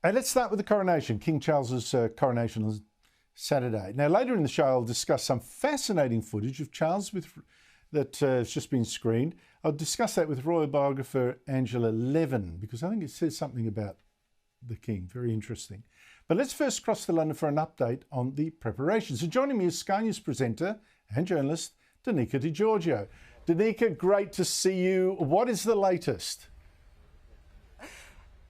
Hey, let's start with the coronation, King Charles's coronation on Saturday. Now, later in the show, I'll discuss some fascinating footage of Charles that has just been screened. I'll discuss that with royal biographer Angela Levin, because I think it says something about the King, very interesting. But let's first cross to London for an update on the preparations. So joining me is Sky News presenter and journalist Danica Di Giorgio. Danica, great to see you. What is the latest?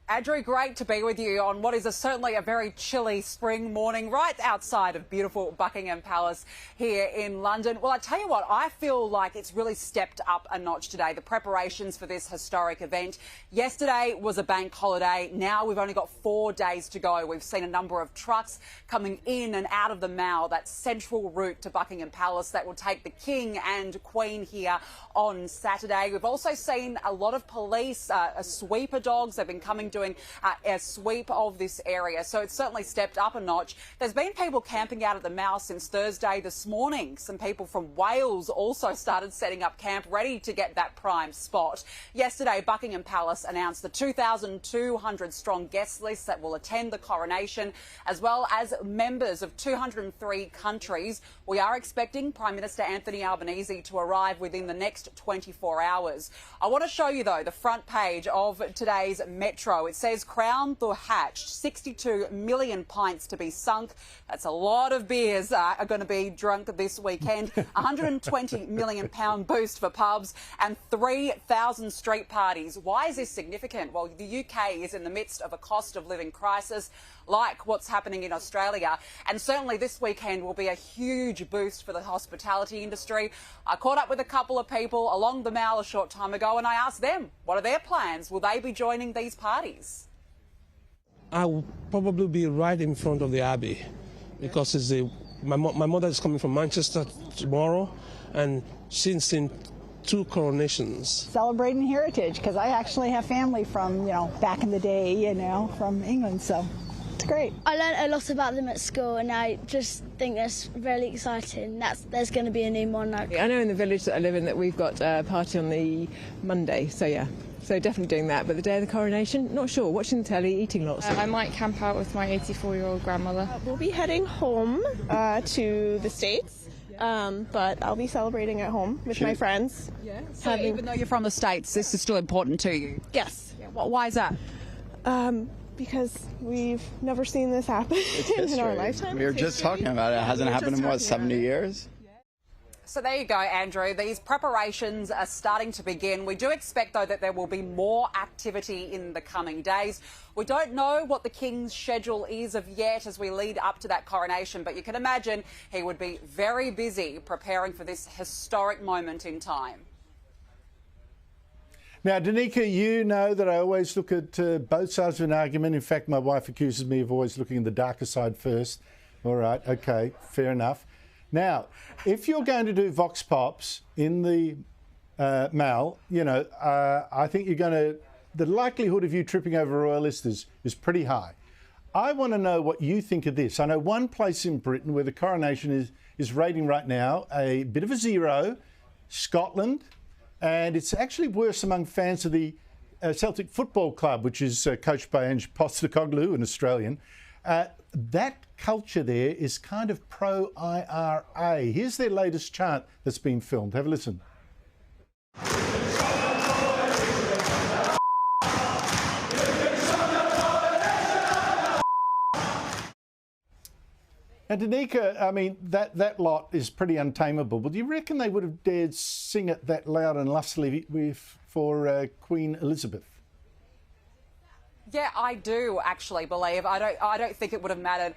Andrew, great to be with you on what is certainly a very chilly spring morning right outside of beautiful Buckingham Palace here in London. Well, I tell you what, I feel like it's really stepped up a notch today, the preparations for this historic event. Yesterday was a bank holiday. Now we've only got 4 days to go. We've seen a number of trucks coming in and out of the Mall, that central route to Buckingham Palace that will take the King and Queen here on Saturday. We've also seen a lot of police, sweeper dogs. They've been coming doing a sweep of this area. So it's certainly stepped up a notch. There's been people camping out at the Mall since Thursday this morning. Some people from Wales also started setting up camp ready to get that prime spot. Yesterday, Buckingham Palace announced the 2,200 strong guest list that will attend the coronation, as well as members of 203 countries. We are expecting Prime Minister Anthony Albanese to arrive within the next 24 hours. I want to show you, though, the front page of today's Metro. It says, crown the hatched, 62 million pints to be sunk. That's a lot of beers are going to be drunk this weekend. £120 million boost for pubs and 3,000 street parties. Why is this significant? Well, the UK is in the midst of a cost of living crisis, like what's happening in Australia. And certainly this weekend will be a huge boost for the hospitality industry. I caught up with a couple of people along the Mall a short time ago and I asked them, what are their plans? Will they be joining these parties? I will probably be right in front of the Abbey because my mother is coming from Manchester tomorrow and she's seen 2 coronations. Celebrating heritage, because I actually have family from, back in the day, from England, so it's great. I learned a lot about them at school and I just think that's really exciting. There's going to be a new monarch. I know in the village that I live in that we've got a party on the Monday, so yeah. So definitely doing that, but the day of the coronation, not sure. Watching the telly, eating lots. I might camp out with my 84-year-old grandmother. We'll be heading home to the States, but I'll be celebrating at home with my friends. Yeah. So even though you're from the States, this is still important to you? Yes. Yeah. Why is that? Because we've never seen this happen in our lifetime. We were just talking about it. It hasn't happened in, 70 years? So there you go, Andrew. These preparations are starting to begin. We do expect, though, that there will be more activity in the coming days. We don't know what the King's schedule is of yet as we lead up to that coronation, but you can imagine he would be very busy preparing for this historic moment in time. Now, Danica, you know that I always look at both sides of an argument. In fact, my wife accuses me of always looking at the darker side first. All right, OK, fair enough. Now, if you're going to do Vox Pops in the Mall, I think the likelihood of you tripping over royalists is pretty high. I want to know what you think of this. I know one place in Britain where the coronation is rating right now a bit of a 0, Scotland, and it's actually worse among fans of the Celtic Football Club, which is coached by Ange Postecoglou, an Australian. That culture there is kind of pro-IRA. Here's their latest chant that's been filmed. Have a listen. And Danica, I mean, that lot is pretty untamable, but do you reckon they would have dared sing it that loud and lustily for Queen Elizabeth? Yeah, I do actually believe. I don't think it would have mattered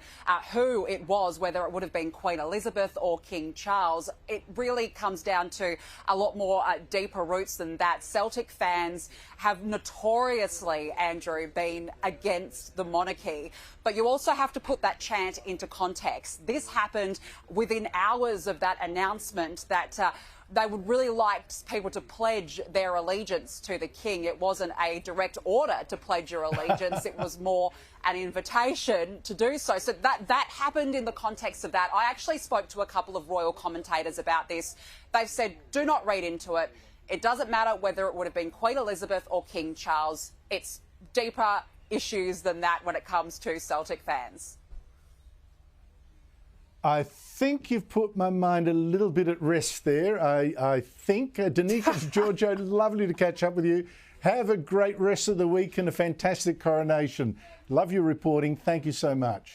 who it was, whether it would have been Queen Elizabeth or King Charles. It really comes down to a lot more deeper roots than that. Celtic fans have notoriously, Andrew, been against the monarchy. But you also have to put that chant into context. This happened within hours of that announcement that they would really like people to pledge their allegiance to the King. It wasn't a direct order to pledge your allegiance. It was more an invitation to do so. So that happened in the context of that. I actually spoke to a couple of royal commentators about this. They've said, do not read into it. It doesn't matter whether it would have been Queen Elizabeth or King Charles. It's deeper. issues than that when it comes to Celtic fans? I think you've put my mind a little bit at rest there. I think. Danica, Giorgio, lovely to catch up with you. Have a great rest of the week and a fantastic coronation. Love your reporting. Thank you so much.